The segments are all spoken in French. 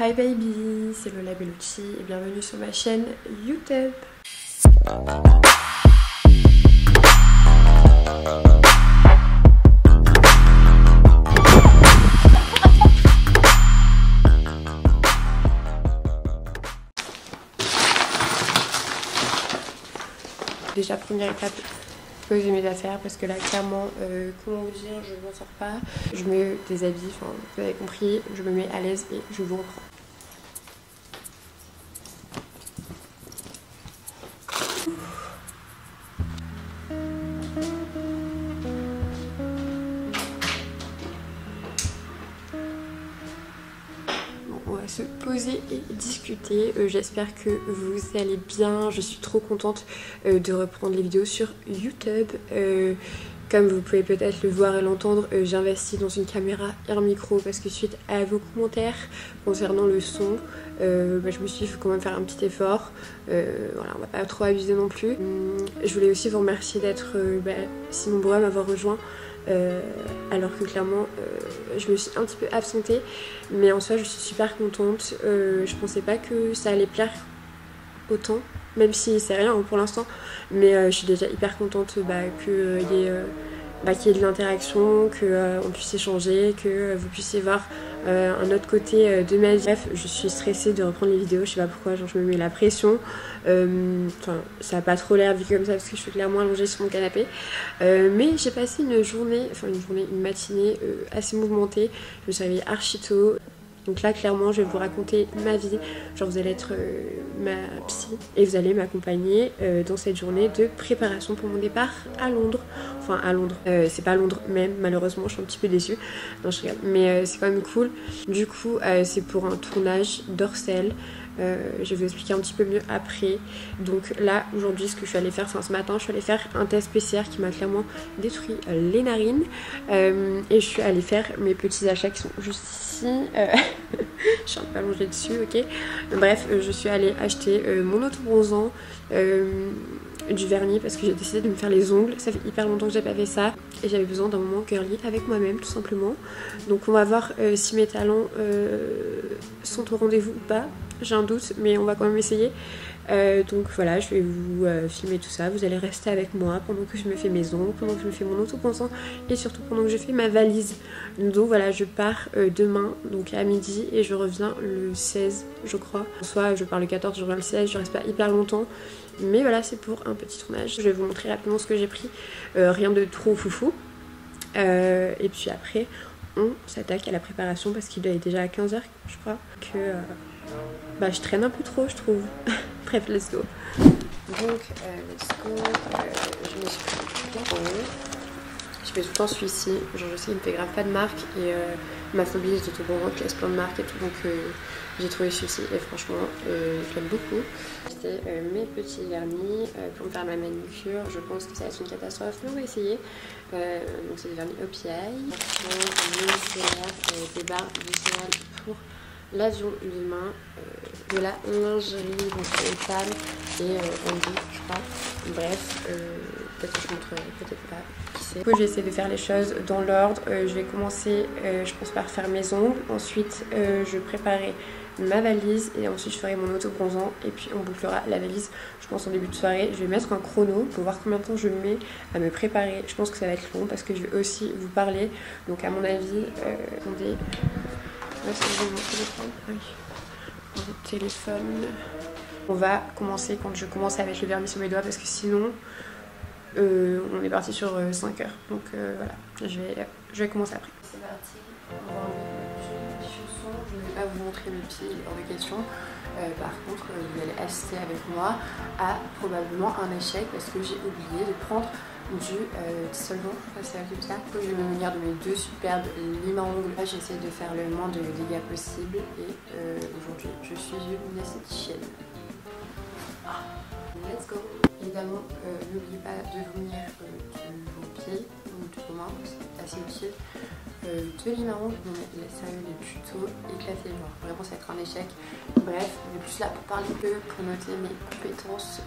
Hi baby, c'est Lola Bellucci et bienvenue sur ma chaîne YouTube. Déjà première étape, poser mes affaires parce que là clairement, comment vous dire, je m'en sors pas. Je me déshabille, enfin vous avez compris, je me mets à l'aise et je vous reprends. On va se poser et discuter. J'espère que vous allez bien. Je suis trop contente de reprendre les vidéos sur YouTube. Comme vous pouvez peut-être le voir et l'entendre, j'ai investi dans une caméra et un micro parce que suite à vos commentaires concernant le son, je me suis dit qu'il faut quand même faire un petit effort. Voilà, on va pas trop abuser non plus. Je voulais aussi vous remercier d'être si nombreux à m'avoir rejoint. Alors que clairement je me suis un petit peu absentée, mais en soi je suis super contente. Je pensais pas que ça allait plaire autant, même si c'est rien pour l'instant, mais je suis déjà hyper contente qu'il y ait de l'interaction, qu'on puisse échanger, que vous puissiez voir un autre côté de ma vie. Bref, je suis stressée de reprendre les vidéos, je sais pas pourquoi, genre je me mets la pression. Enfin, ça a pas trop l'air vu comme ça parce que je suis clairement allongée sur mon canapé. Mais j'ai passé une matinée assez mouvementée. Je me suis réveillée archi tôt. Donc là clairement je vais vous raconter ma vie, genre vous allez être ma psy et vous allez m'accompagner dans cette journée de préparation pour mon départ à Londres. Enfin à Londres, c'est pas Londres même, malheureusement je suis un petit peu déçue, non je rigole, mais c'est quand même cool. Du coup c'est pour un tournage d'Orcel. Je vais vous expliquer un petit peu mieux après. Donc là aujourd'hui ce que je suis allée faire, enfin ce matin je suis allée faire un test PCR qui m'a clairement détruit les narines et je suis allée faire mes petits achats qui sont juste ici. Je suis un peu allongée dessus, ok. Bref, je suis allée acheter mon autobronzant, du vernis parce que j'ai décidé de me faire les ongles. Ça fait hyper longtemps que j'ai pas fait ça et j'avais besoin d'un moment girly avec moi-même tout simplement. Donc on va voir si mes talents sont au rendez-vous ou pas. J'ai un doute mais on va quand même essayer. Donc voilà, je vais vous filmer tout ça. Vous allez rester avec moi pendant que je me fais mes ongles, pendant que je me fais mon autobronzant et surtout pendant que je fais ma valise. Donc voilà, je pars demain donc à midi et je reviens le 16 je crois. Soit je pars le 14, je reviens le 16, je reste pas hyper longtemps. Mais voilà, c'est pour un petit tournage. Je vais vous montrer rapidement ce que j'ai pris. Rien de trop foufou. Et puis après, on s'attaque à la préparation parce qu'il est déjà à 15 h je crois. Que je traîne un peu trop, je trouve. Bref, let's go. Donc, let's go. Je me suis pris bien en haut. Je fais tout le temps celui-ci. Genre, je sais, il me fait grave pas de marque. Et ma phobie, c'est tout bon, qui laisse plein de marques et tout. Donc, j'ai trouvé celui-ci. Et franchement, je l'aime beaucoup. C'était mes petits vernis pour me faire ma manucure. Je pense que ça va être une catastrophe, mais on va essayer. Donc, c'est des vernis OPI. Des barres de céréales pour l'avion humain, de la lingerie, donc étale et Andy, je crois. Bref, peut-être que je montrerai, peut-être pas, qui sait. Du coup, j'essaie de faire les choses dans l'ordre. Je vais commencer, je pense, par faire mes ongles. Ensuite, je préparerai ma valise et ensuite je ferai mon autobronzant et puis on bouclera la valise, je pense, en début de soirée. Je vais mettre un chrono pour voir combien de temps je mets à me préparer. Je pense que ça va être long parce que je vais aussi vous parler. Donc à mon avis, attendez. Là, c'est mon téléphone. Oui. Mon téléphone. On va commencer quand je commence à mettre le vernis sur mes doigts parce que sinon on est parti sur 5 heures. Donc voilà, je vais commencer après. C'est parti. On va enlever mes petits chaussons. Je ne vais pas vous montrer mes pieds, il est hors de question. Par contre, vous allez assister avec moi à probablement un échec parce que j'ai oublié de prendre du solvant, c'est comme ça. Je vais me munir de mes deux superbes limes à ongles. Là, j'essaie de faire le moins de dégâts possible et aujourd'hui, je suis une esthéticienne. Let's go. Évidemment, n'oubliez pas de vous munir de vos pieds ou de vos mains, c'est assez utile. Deux limes à ongles, mais sérieux, les tutos éclatés. Genre, vraiment, ça va être un échec. Bref, je vais plus là pour parler que pour noter mes compétences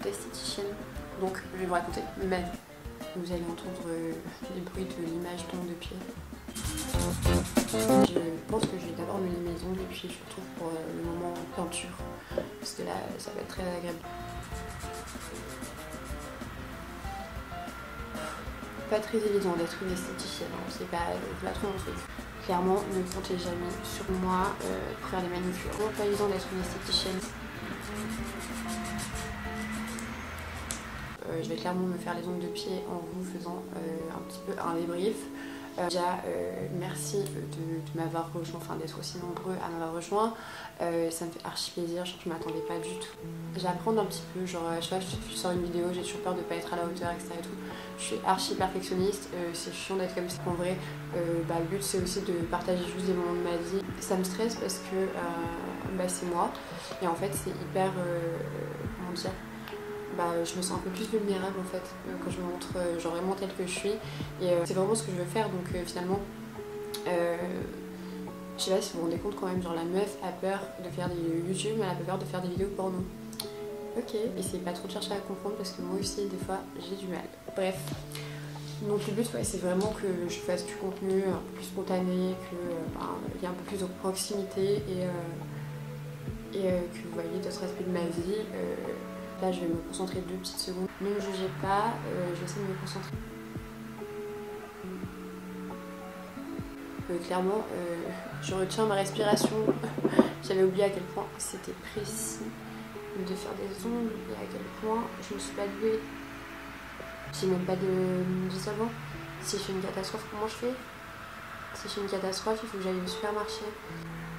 d'esthéticienne. Donc je vais vous raconter ma vie. Vous allez entendre les bruits de l'image d'onde de pied. Je pense que je vais d'abord mener mes ongles et puis je retrouve pour le moment peinture. Parce que là, ça va être très agréable. Pas très évident d'être une esthéticienne, hein. C'est pas trop mon truc. Clairement, ne comptez jamais sur moi pour faire des manucures. Vraiment pas évident d'être une esthéticienne. Je vais clairement me faire les ongles de pied en vous faisant un petit peu un débrief. Déjà, merci de m'avoir rejoint, enfin d'être aussi nombreux à m'avoir rejoint. Ça me fait archi plaisir, je m'attendais pas du tout. J'apprends un petit peu, genre je sais pas, je sors une vidéo, j'ai toujours peur de pas être à la hauteur, etc. Et tout. Je suis archi perfectionniste, c'est chiant d'être comme ça. En vrai, le but c'est aussi de partager juste des moments de ma vie. Ça me stresse parce que c'est moi, et en fait c'est hyper, comment dire, je me sens un peu plus vulnérable en fait quand je me montre genre vraiment telle que je suis, et c'est vraiment ce que je veux faire. Donc finalement je sais pas si vous vous rendez compte quand même, genre la meuf a peur de faire des vidéos YouTube, mais elle a pas peur de faire des vidéos porno. Ok, essayez pas trop de chercher à comprendre parce que moi aussi des fois j'ai du mal. Bref, donc le but c'est vraiment que je fasse du contenu un peu plus spontané, qu'il y ait un peu plus de proximité, et que vous voyez d'autres aspects de ma vie. Là, je vais me concentrer 2 petites secondes. Ne me jugez pas, je vais essayer de me concentrer. Clairement, je retiens ma respiration. J'avais oublié à quel point c'était précis de faire des ongles et à quel point je ne suis pas douée. J'ai même pas de savon. Si je fais une catastrophe, comment je fais? Si je fais une catastrophe, il faut que j'aille au supermarché.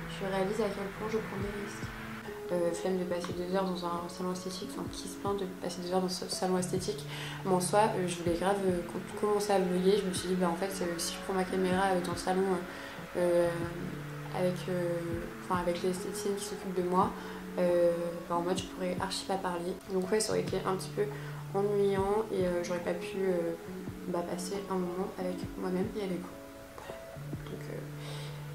Je réalise à quel point je prends des risques. Flemme de passer 2 heures dans un salon esthétique, enfin qui se plaint de passer 2 heures dans ce salon esthétique. Mais en soi, je voulais grave commencer à vlogger. Je me suis dit, en fait, si je prends ma caméra dans le salon avec les esthéticiennes qui s'occupent de moi, en mode je pourrais archi pas parler. Donc ouais, ça aurait été un petit peu ennuyant, et j'aurais pas pu passer un moment avec moi-même et avec vous. Donc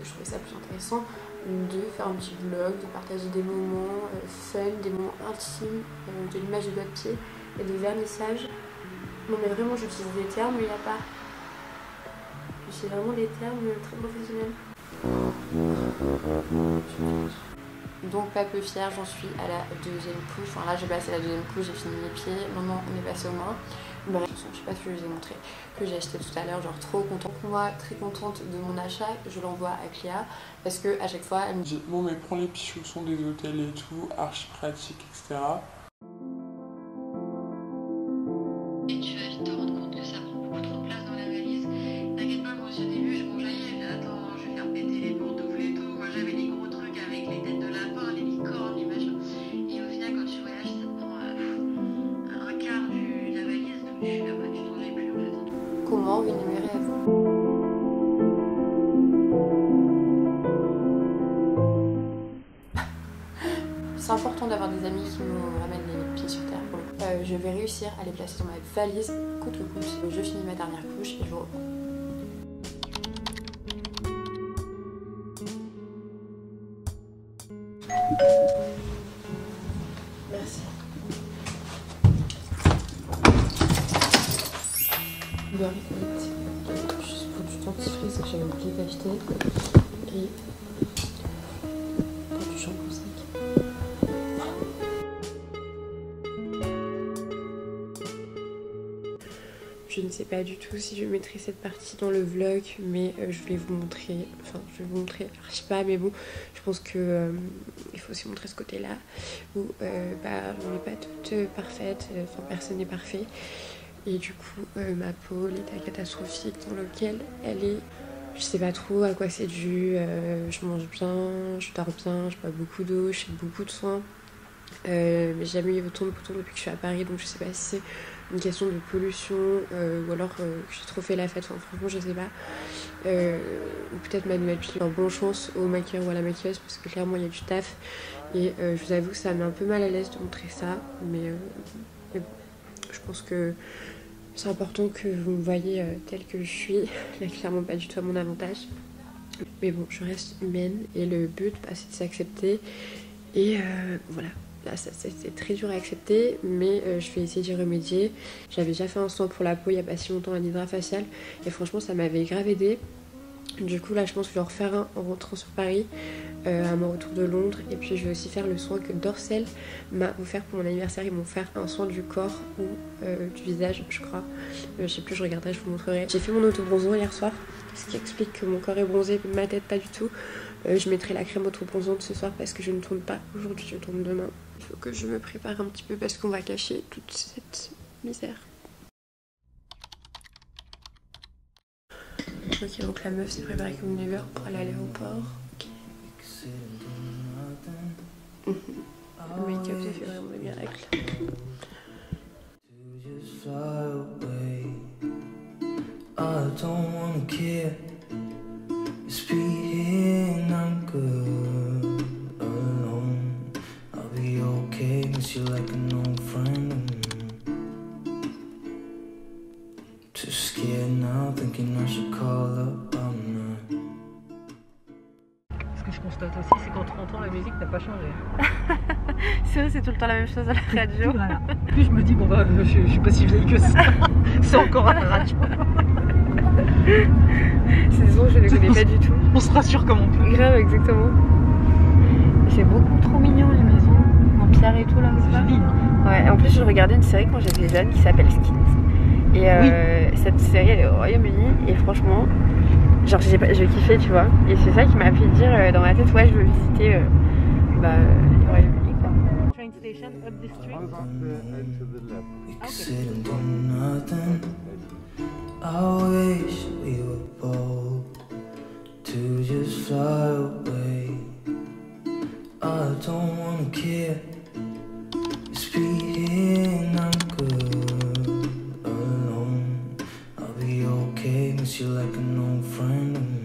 je trouvais ça plus intéressant de faire un petit vlog, de partager des moments fun, des moments intimes, de l'image de votre pied et de vernissage. Non mais vraiment, j'utilise des termes, mais il n'y a pas. J'utilise vraiment des termes très professionnels. Donc pas peu fière, j'en suis à la 2e couche. Enfin là j'ai passé la 2e couche, j'ai fini mes pieds. Maintenant on est passé au main. Bref, je sais pas si je vous ai montré que j'ai acheté tout à l'heure, genre trop contente. Moi, très contente de mon achat, je l'envoie à Cléa parce que à chaque fois elle me dit bon mais prends les petits chaussons des hôtels et tout, archi pratique, etc. Et tu vas vite te rendre compte que ça prend beaucoup trop de place dans la valise. T'inquiète pas, moi aussi au début je m'enjaillais, attends, je vais faire péter les pantoufles et tout. Moi j'avais les gros trucs avec les têtes de lapin, les licornes, les machins. Et au final quand tu voyages, ça te prend un quart de la valise, donc tu n'en as plus en fait. comment ruiner mes rêves. C'est important d'avoir des amis qui nous ramènent les pieds sur terre. Je vais réussir à les placer dans ma valise coûte que coûte. Je finis ma dernière couche et je vous reprends. Merci. Beurre et juste pour du dentifrice que j'avais oublié d'acheter, et pour du shampoing sec. Je ne sais pas du tout si je mettrai cette partie dans le vlog, mais je vais vous montrer, archi pas, mais bon, je pense que il faut aussi montrer ce côté-là où on n'est pas toutes parfaites, personne n'est parfait, et du coup ma peau, l'état catastrophique dans lequel elle est, je sais pas trop à quoi c'est dû. Je mange bien, je dors bien, je bois beaucoup d'eau, je fais beaucoup de soins, mais j'ai jamais eu autant de boutons depuis que je suis à Paris, donc je sais pas si c'est une question de pollution ou alors que j'ai trop fait la fête, franchement je sais pas, ou peut-être ma nouvelle pilule. Bonne chance au maquilleur ou à la maquilleuse parce que clairement il y a du taf, et je vous avoue que ça me met un peu mal à l'aise de montrer ça, mais bon, je pense que c'est important que vous me voyez telle que je suis. Là clairement pas du tout à mon avantage, mais bon, je reste humaine et le but c'est de s'accepter, et voilà. Là, c'est très dur à accepter, mais je vais essayer d'y remédier. J'avais déjà fait un soin pour la peau il n'y a pas si longtemps, un hydrafacial, et franchement ça m'avait grave aidé. Du coup là je pense que je vais en refaire un en rentrant sur Paris à mon retour de Londres. Et puis je vais aussi faire le soin que Dorsel m'a offert pour mon anniversaire. Ils m'ont offert un soin du corps ou du visage je crois. Je sais plus, je regarderai, je vous montrerai. J'ai fait mon auto-bronzant hier soir, ce qui explique que mon corps est bronzé, ma tête pas du tout. Je mettrai la crème auto-bronzante ce soir parce que je ne tourne pas aujourd'hui, je tourne demain. Il faut que je me prépare un petit peu parce qu'on va cacher toute cette misère. Ok, donc la meuf s'est préparée comme une heure pour aller à l'aéroport. Le make-up, ça fait vraiment des miracles. Ce que je constate aussi, c'est qu'en 30 ans, la musique n'a pas changé. C'est vrai, c'est tout le temps la même chose à la radio. Voilà. Puis je me dis, bon bah, je suis pas si vieille que ça. C'est encore à la radio. Ces sons, je ne les connais pas du tout. On se rassure comme on peut. Grave, exactement. C'est beaucoup trop mignon les maisons en pierre et tout là. C'est joli. Hein. Ouais, en plus je regardais une série quand j'étais jeune qui s'appelle Skins. Et cette série elle est au Royaume-Uni et franchement, genre j'ai kiffé tu vois. Et c'est ça qui m'a fait dire dans ma tête, ouais je veux visiter le Royaume-Uni quoi. Train station up the street. I wish we were bold to just fly away. I don't wanna care. Just be here and I'm good alone. I'll be okay, miss you like an old friend of mine.